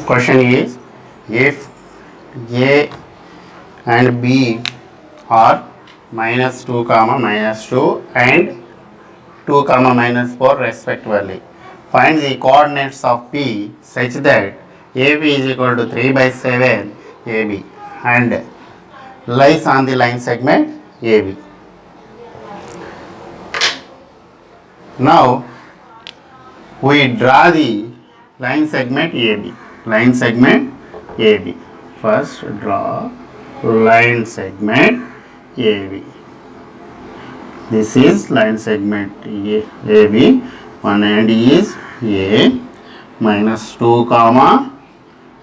Question is, if A and B are -2 comma -2 and 2 comma -4 respectively, find the coordinates of P such that AB is equal to 3 by 7 AB and lies on the line segment AB. Now we draw the line segment AB. Line segment AB. First draw line segment AB. This is line segment AB. One end is A -2 comma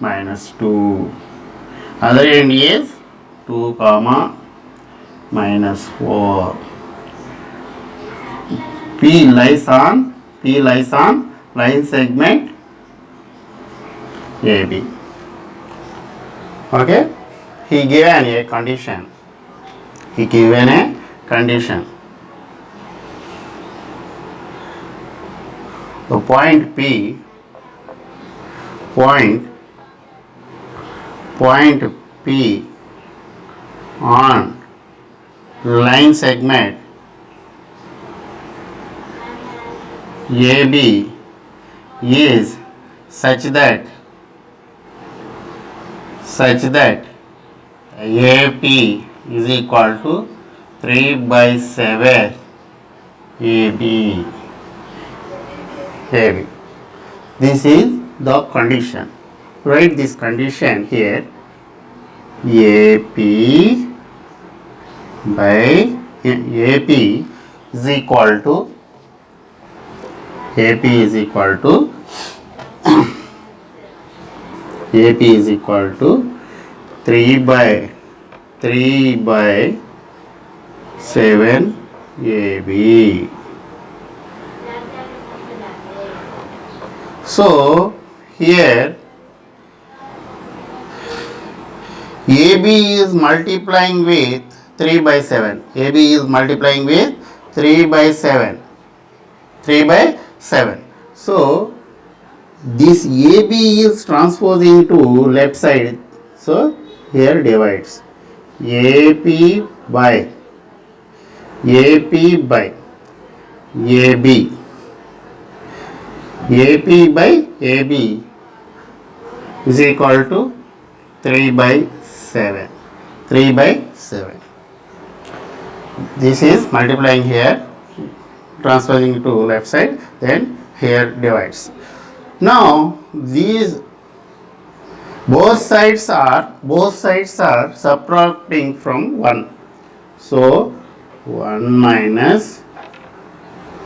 -2. Other end is 2 comma -4. P lies on line segment AB. Okay, he given a condition. The point P on line segment AB is such that AP is equal to 3 by 7 AB. This is the condition. Write this condition here. AP is equal to 3 by 7 AB. So here AB is multiplying with 3 by 7. AB is multiplying with 3 by 7. So this AB is transposing to left side. So here divides. AP by AB. AP by AB is equal to 3 by 7. This is multiplying here, transferring to left side, then here divides. Now these both sides are subtracting from 1. So 1 minus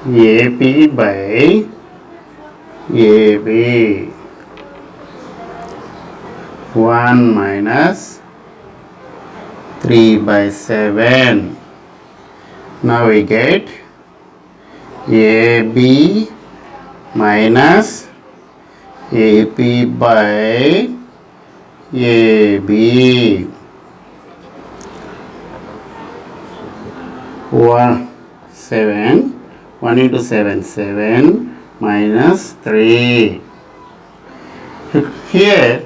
AP by AB. 1 minus 3 by 7. Now we get AB minus AP by AB. 1 into 7 minus 3. Here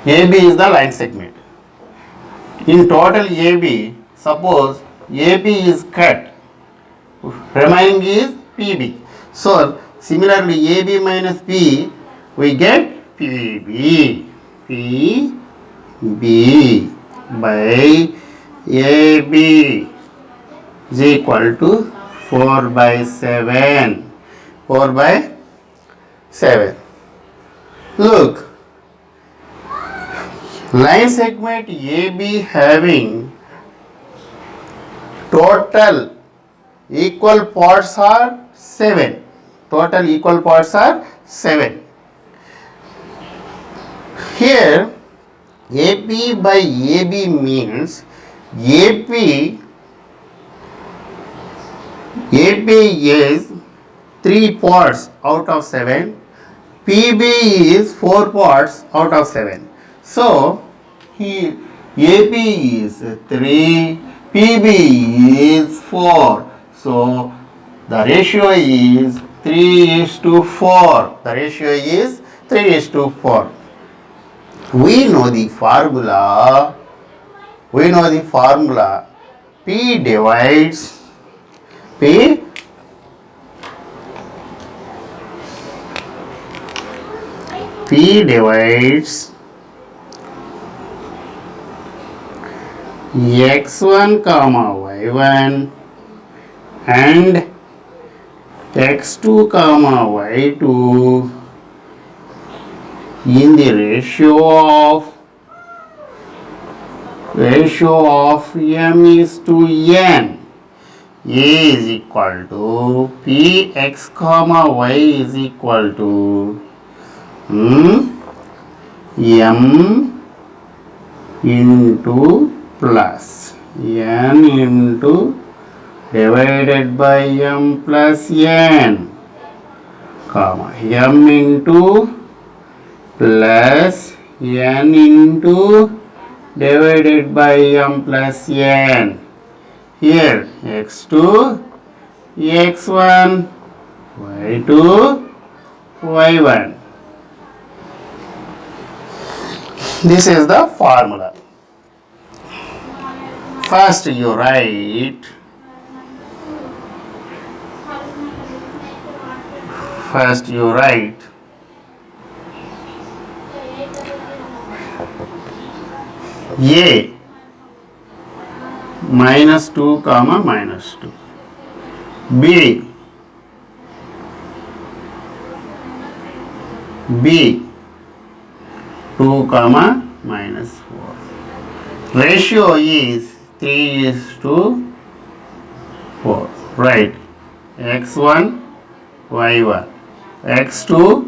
AB is the line segment. In total AB, suppose AB is cut, remaining is PB. So similarly AB minus P, we get PB by AB is equal to 4 by 7. Look, line segment AB having total equal parts are 7. Here AP by AB means AP is 3 parts out of 7. PB is 4 parts out of 7. So here AP is 3, PB is 4. So the ratio is 3:4. 3:4. We know the formula. We know the formula. P divides P P divides x1 comma y1 and x2 comma y2 in the ratio of m is to n. A is equal to Px comma y is equal to m into plus n into divided by m plus n, comma m into plus n into divided by m plus n. Here x2, x1, y2, y1. This is the formula. First you write A minus 2 comma minus 2, B 2 comma minus 4. Ratio is 3:4. Right. x1, y1, x2,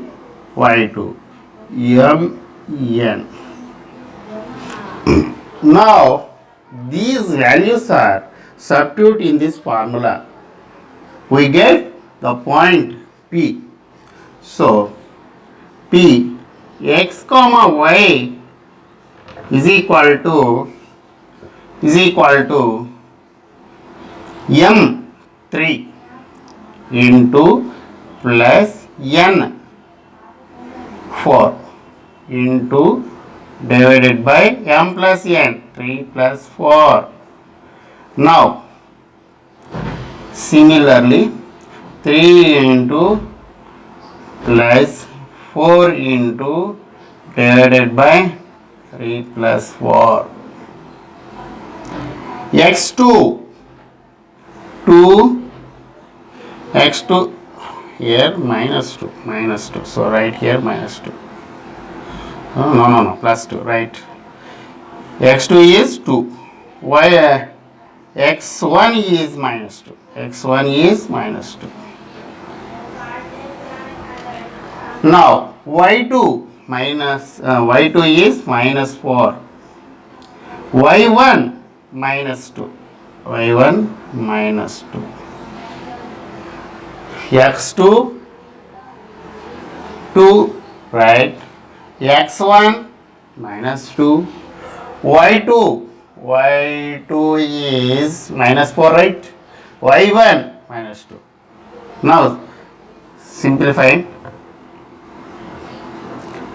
y2, n. Now these values are substitute in this formula. We get the point P. So P x comma y is equal to m3 into plus n4 into divided by m plus n, 3 plus 4. Now similarly 3 into plus 4 into divided by 3 plus 4. x2 x2 here minus 2, so right here minus 2. No, plus 2, right. x2 is 2. Why x1 is minus 2. x1 is minus 2. Now y2 is minus 4. y1 minus 2. y1 minus 2. x2 2, right. x1 minus 2. y2 is minus 4, right. y1 minus 2. Now simplifying,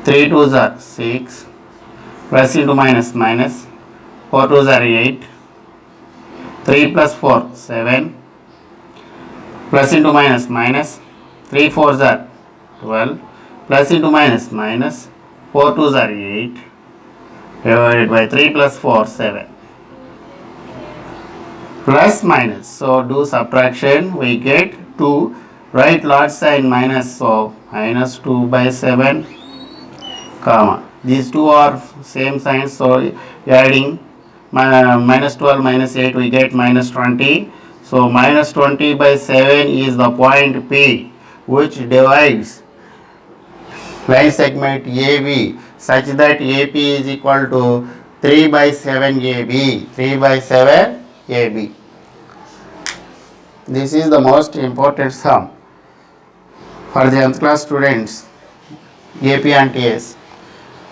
3 2s are 6, plus into minus, 4 2s are 8, 3 plus 4 7, plus into minus, 3 4s are 12, plus into minus, 4 2s are 8, divided by 3 plus 4 7, plus minus. So do subtraction, we get 2, write large sign minus, so minus 2 by 7, comma, these two are same signs, so adding minus 12 minus 8 we get minus 20. So minus 20 by 7 is the point P, which divides line segment AB such that AP is equal to 3 by 7 AB. 3 by 7 AB. This is the most important sum for the 10th class students, AP and TS.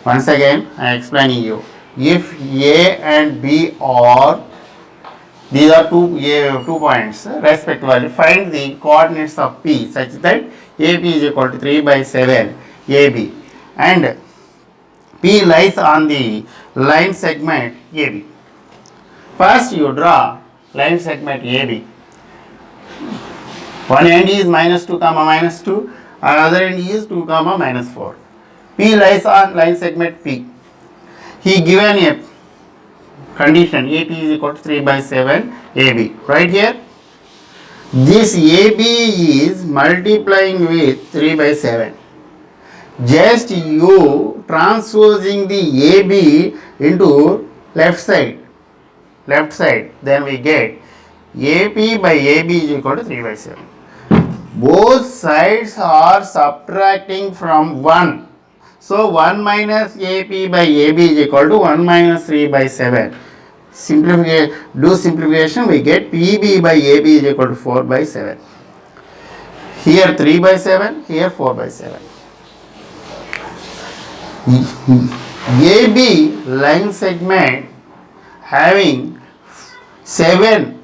Once again I am explaining you. If A and B are, these are two points respectively, find the coordinates of P such that AP is equal to 3 by 7 AB and P lies on the line segment AB. First you draw line segment AB. One end is minus 2 comma minus 2, another end is 2 comma minus 4. P lies on line segment P. He given a condition AP is equal to 3 by 7 AB. Right here, this AB is multiplying with 3 by 7. Just you transposing the AB into left side, then we get AP by AB is equal to 3 by 7. Both sides are subtracting from 1. So 1 minus AP by AB is equal to 1 minus 3 by 7. Simplification, we get PB by AB is equal to 4 by 7. Here 3 by 7, here 4 by 7. AB line segment having 7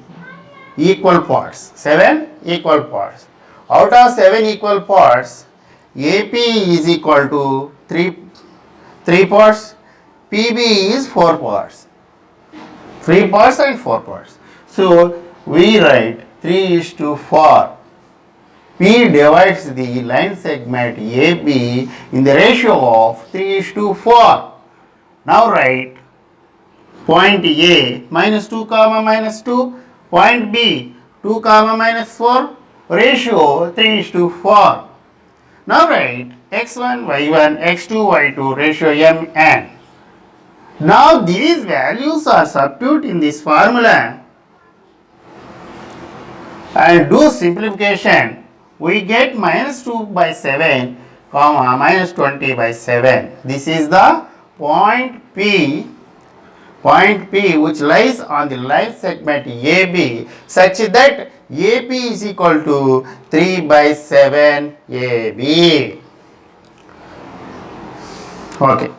equal parts. 7 equal parts. Out of 7 equal parts, AP is equal to 3 parts, PB is 4 parts. 3 parts and 4 parts. So we write 3:4. P divides the line segment AB in the ratio of 3:4. Now write point A minus 2 comma minus 2, point B 2 comma minus 4, ratio 3:4. Now write x1 y1 x2 y2 ratio mn. Now these values are substituted in this formula and do simplification. We get minus 2 by 7 comma minus 20 by 7. This is the point P which lies on the line segment AB such that AP is equal to 3 by 7 AB. Okay.